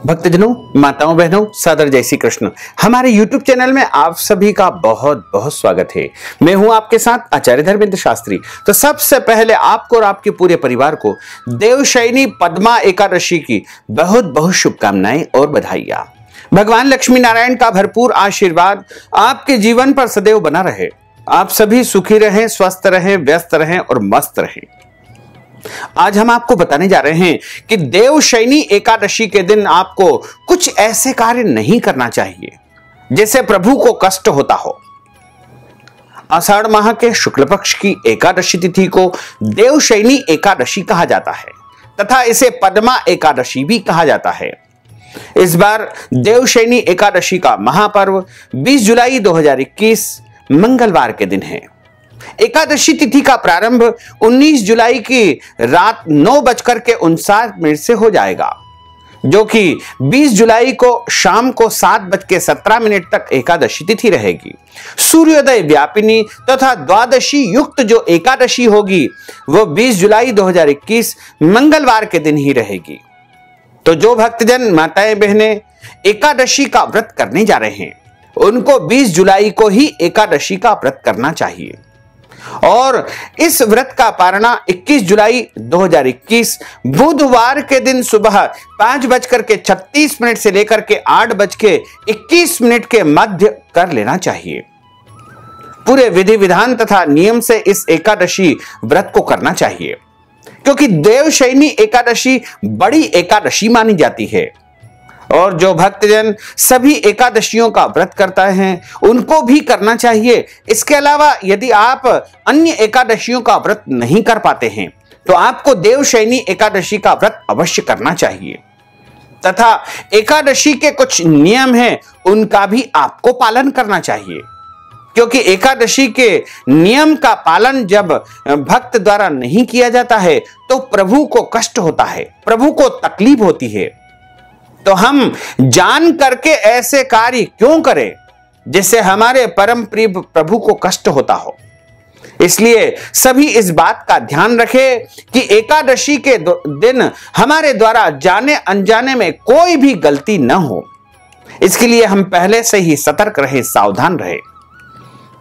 भक्तजनों, माताओं, बहनों, सादर जय श्री कृष्ण। हमारे YouTube चैनल में आप सभी का बहुत बहुत स्वागत है। मैं हूं आपके साथ आचार्य धर्मेंद्र शास्त्री। तो सबसे पहले आपको और आपके पूरे परिवार को देवशयनी पद्मा एकादशी की बहुत बहुत शुभकामनाएं और बधाइयां। भगवान लक्ष्मी नारायण का भरपूर आशीर्वाद आपके जीवन पर सदैव बना रहे। आप सभी सुखी रहें, स्वस्थ रहें, व्यस्त रहें और मस्त रहें। आज हम आपको बताने जा रहे हैं कि देवशयनी एकादशी के दिन आपको कुछ ऐसे कार्य नहीं करना चाहिए जिससे प्रभु को कष्ट होता हो। आषाढ़ माह के शुक्ल पक्ष की एकादशी तिथि को देवशयनी एकादशी कहा जाता है तथा इसे पद्मा एकादशी भी कहा जाता है। इस बार देवशयनी एकादशी का महापर्व 20 जुलाई 2021 मंगलवार के दिन है। एकादशी तिथि का प्रारंभ 19 जुलाई की रात 9:59 से हो जाएगा, जो कि 20 जुलाई को शाम को 7:17 तक एकादशी तिथि रहेगी। सूर्योदय व्यापिनी तथा द्वादशी युक्त जो एकादशी होगी वो 20 जुलाई 2021 मंगलवार के दिन ही रहेगी। तो जो भक्तजन, माताएं, बहनें एकादशी का व्रत करने जा रहे हैं उनको 20 जुलाई को ही एकादशी का व्रत करना चाहिए और इस व्रत का पारणा 21 जुलाई 2021 बुधवार के दिन सुबह 5:36 से लेकर के 8:21 के मध्य कर लेना चाहिए। पूरे विधि विधान तथा नियम से इस एकादशी व्रत को करना चाहिए, क्योंकि देवशयनी एकादशी बड़ी एकादशी मानी जाती है और जो भक्तजन सभी एकादशियों का व्रत करता है उनको भी करना चाहिए। इसके अलावा यदि आप अन्य एकादशियों का व्रत नहीं कर पाते हैं तो आपको देवशयनी एकादशी का व्रत अवश्य करना चाहिए तथा एकादशी के कुछ नियम हैं उनका भी आपको पालन करना चाहिए, क्योंकि एकादशी के नियम का पालन जब भक्त द्वारा नहीं किया जाता है तो प्रभु को कष्ट होता है, प्रभु को तकलीफ होती है। तो हम जान करके ऐसे कार्य क्यों करें जिससे हमारे परम प्रिय प्रभु को कष्ट होता हो। इसलिए सभी इस बात का ध्यान रखें कि एकादशी के दिन हमारे द्वारा जाने अनजाने में कोई भी गलती न हो। इसके लिए हम पहले से ही सतर्क रहे, सावधान रहे।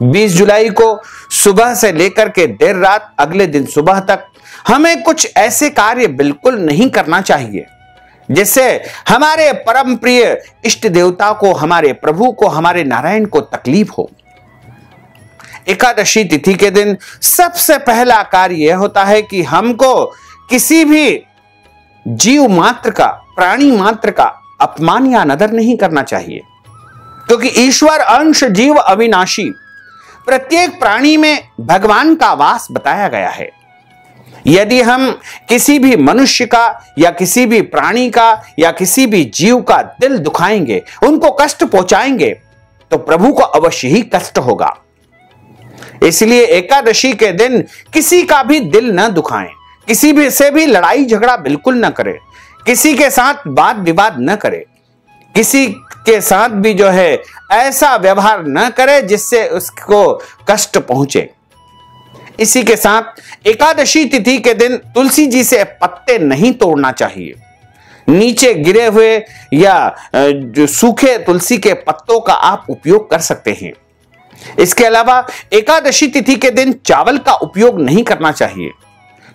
20 जुलाई को सुबह से लेकर के देर रात अगले दिन सुबह तक हमें कुछ ऐसे कार्य बिल्कुल नहीं करना चाहिए जिससे हमारे परम प्रिय इष्ट देवता को, हमारे प्रभु को, हमारे नारायण को तकलीफ हो। एकादशी तिथि के दिन सबसे पहला कार्य यह होता है कि हमको किसी भी जीव मात्र का, प्राणी मात्र का अपमान या अनादर नहीं करना चाहिए, क्योंकि ईश्वर अंश जीव अविनाशी, प्रत्येक प्राणी में भगवान का वास बताया गया है। यदि हम किसी भी मनुष्य का या किसी भी प्राणी का या किसी भी जीव का दिल दुखाएंगे, उनको कष्ट पहुंचाएंगे, तो प्रभु को अवश्य ही कष्ट होगा। इसलिए एकादशी के दिन किसी का भी दिल न दुखाएं, किसी भी से भी लड़ाई झगड़ा बिल्कुल न करें, किसी के साथ वाद विवाद न करें, किसी के साथ भी जो है ऐसा व्यवहार न करे जिससे उसको कष्ट पहुंचे। इसी के साथ एकादशी तिथि के दिन तुलसी जी से पत्ते नहीं तोड़ना चाहिए। नीचे गिरे हुए या जो सूखे तुलसी के पत्तों का आप उपयोग कर सकते हैं। इसके अलावा एकादशी तिथि के दिन चावल का उपयोग नहीं करना चाहिए।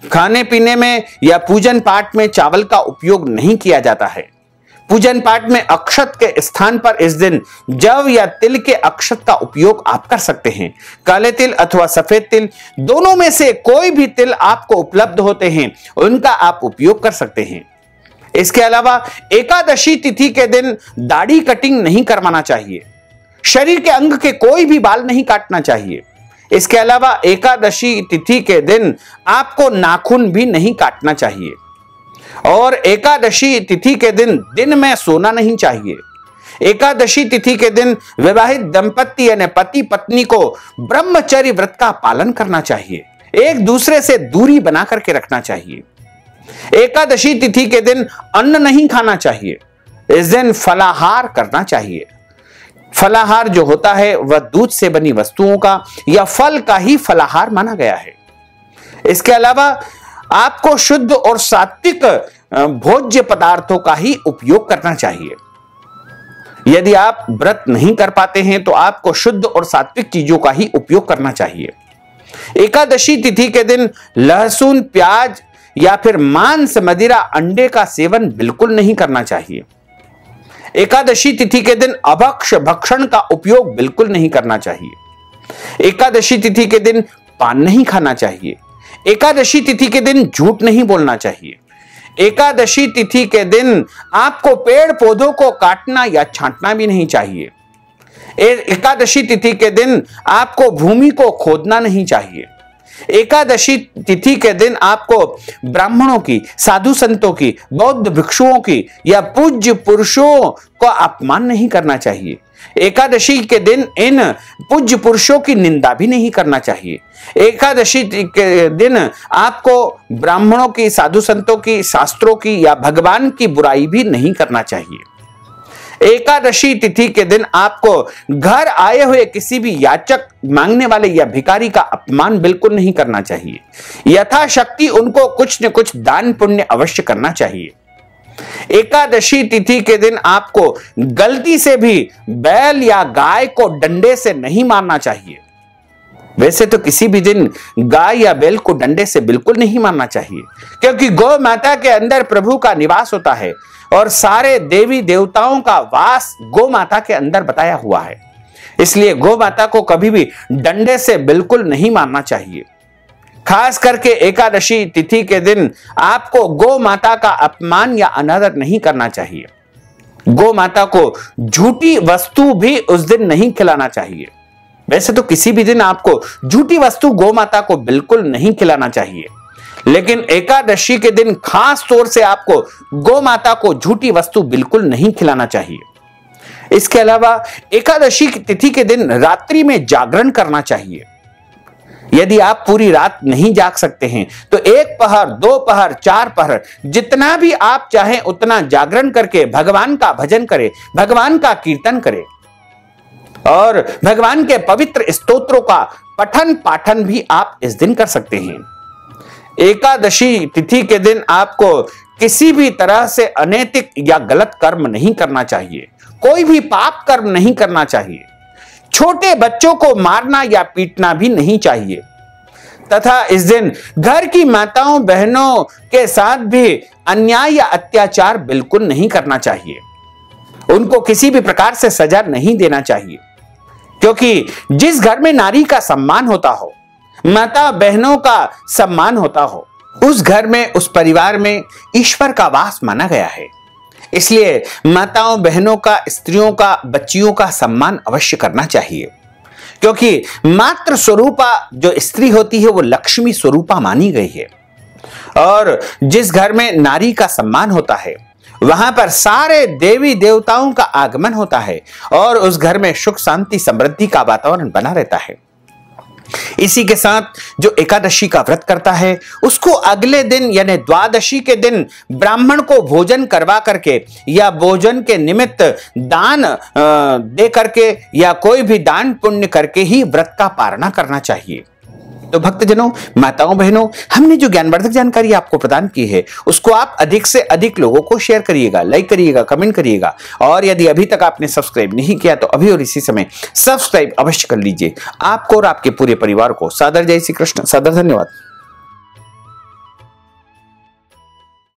खाने पीने में या पूजन पाठ में चावल का उपयोग नहीं किया जाता है। पूजन पाठ में अक्षत के स्थान पर इस दिन जव या तिल के अक्षत का उपयोग आप कर सकते हैं। काले तिल अथवा सफेद तिल, दोनों में से कोई भी तिल आपको उपलब्ध होते हैं उनका आप उपयोग कर सकते हैं। इसके अलावा एकादशी तिथि के दिन दाढ़ी कटिंग नहीं करवाना चाहिए। शरीर के अंग के कोई भी बाल नहीं काटना चाहिए। इसके अलावा एकादशी तिथि के दिन आपको नाखून भी नहीं काटना चाहिए और एकादशी तिथि के दिन में सोना नहीं चाहिए। एकादशी तिथि के दिन विवाहित दंपति यानी पति पत्नी को ब्रह्मचर्य व्रत का पालन करना चाहिए, एक दूसरे से दूरी बना करके रखना चाहिए। एकादशी तिथि के दिन अन्न नहीं खाना चाहिए। इस दिन फलाहार करना चाहिए। फलाहार जो होता है वह दूध से बनी वस्तुओं का या फल का ही फलाहार माना गया है। इसके अलावा आपको शुद्ध और सात्विक भोज्य पदार्थों का ही उपयोग करना चाहिए। यदि आप व्रत नहीं कर पाते हैं तो आपको शुद्ध और सात्विक चीजों का ही उपयोग करना चाहिए। एकादशी तिथि के दिन लहसुन, प्याज या फिर मांस, मदिरा, अंडे का सेवन बिल्कुल नहीं करना चाहिए। एकादशी तिथि के दिन अभक्ष्य भक्षण का उपयोग बिल्कुल नहीं करना चाहिए। एकादशी तिथि के दिन पान नहीं खाना चाहिए। एकादशी तिथि के दिन झूठ नहीं बोलना चाहिए। एकादशी तिथि के दिन आपको पेड़ पौधों को काटना या छांटना भी नहीं चाहिए। एकादशी तिथि के दिन आपको भूमि को खोदना नहीं चाहिए। एकादशी तिथि के दिन आपको ब्राह्मणों की, साधु संतों की, बौद्ध भिक्षुओं की या पूज्य पुरुषों का अपमान नहीं करना चाहिए। एकादशी के दिन इन पूज्य पुरुषों की निंदा भी नहीं करना चाहिए। एकादशी के दिन आपको ब्राह्मणों की, साधु संतों की, शास्त्रों की या भगवान की बुराई भी नहीं करना चाहिए। एकादशी तिथि के दिन आपको घर आए हुए किसी भी याचक, मांगने वाले या भिखारी का अपमान बिल्कुल नहीं करना चाहिए। यथाशक्ति उनको कुछ न कुछ दान पुण्य अवश्य करना चाहिए। एकादशी तिथि के दिन आपको गलती से भी बैल या गाय को डंडे से नहीं मारना चाहिए। वैसे तो किसी भी दिन गाय या बैल को डंडे से बिल्कुल नहीं मारना चाहिए, क्योंकि गौ माता के अंदर प्रभु का निवास होता है और सारे देवी देवताओं का वास गौ माता के अंदर बताया हुआ है। इसलिए गौ माता को कभी भी डंडे से बिल्कुल नहीं मारना चाहिए। खास करके एकादशी तिथि के दिन आपको गौ माता का अपमान या अनादर नहीं करना चाहिए। गौ माता को झूठी वस्तु भी उस दिन नहीं खिलाना चाहिए। वैसे तो किसी भी दिन आपको झूठी वस्तु गौ माता को बिल्कुल नहीं खिलाना चाहिए, लेकिन एकादशी के दिन खास तौर से आपको गौ माता को झूठी वस्तु बिल्कुल नहीं खिलाना चाहिए। इसके अलावा एकादशी की तिथि के दिन रात्रि में जागरण करना चाहिए। यदि आप पूरी रात नहीं जाग सकते हैं तो 1 पहर, 2 पहर, 4 पहर, जितना भी आप चाहें उतना जागरण करके भगवान का भजन करें, भगवान का कीर्तन करें और भगवान के पवित्र स्तोत्रों का पठन पाठन भी आप इस दिन कर सकते हैं। एकादशी तिथि के दिन आपको किसी भी तरह से अनैतिक या गलत कर्म नहीं करना चाहिए। कोई भी पाप कर्म नहीं करना चाहिए। छोटे बच्चों को मारना या पीटना भी नहीं चाहिए तथा इस दिन घर की माताओं बहनों के साथ भी अन्याय या अत्याचार बिल्कुल नहीं करना चाहिए। उनको किसी भी प्रकार से सजा नहीं देना चाहिए, क्योंकि जिस घर में नारी का सम्मान होता हो, माता बहनों का सम्मान होता हो, उस घर में, उस परिवार में ईश्वर का वास माना गया है। इसलिए माताओं बहनों का, स्त्रियों का, बच्चियों का सम्मान अवश्य करना चाहिए, क्योंकि मातृ स्वरूपा जो स्त्री होती है वो लक्ष्मी स्वरूपा मानी गई है। और जिस घर में नारी का सम्मान होता है वहां पर सारे देवी देवताओं का आगमन होता है और उस घर में सुख शांति समृद्धि का वातावरण बना रहता है। इसी के साथ जो एकादशी का व्रत करता है उसको अगले दिन यानी द्वादशी के दिन ब्राह्मण को भोजन करवा करके या भोजन के निमित्त दान दे करके या कोई भी दान पुण्य करके ही व्रत का पारणा करना चाहिए। तो भक्तजनों, माताओं बहनों, हमने जो ज्ञानवर्धक जानकारी आपको प्रदान की है उसको आप अधिक से अधिक लोगों को शेयर करिएगा, लाइक करिएगा, कमेंट करिएगा और यदि अभी तक आपने सब्सक्राइब नहीं किया तो अभी और इसी समय सब्सक्राइब अवश्य कर लीजिए। आपको और आपके पूरे परिवार को सादर जय श्री कृष्ण, सादर धन्यवाद।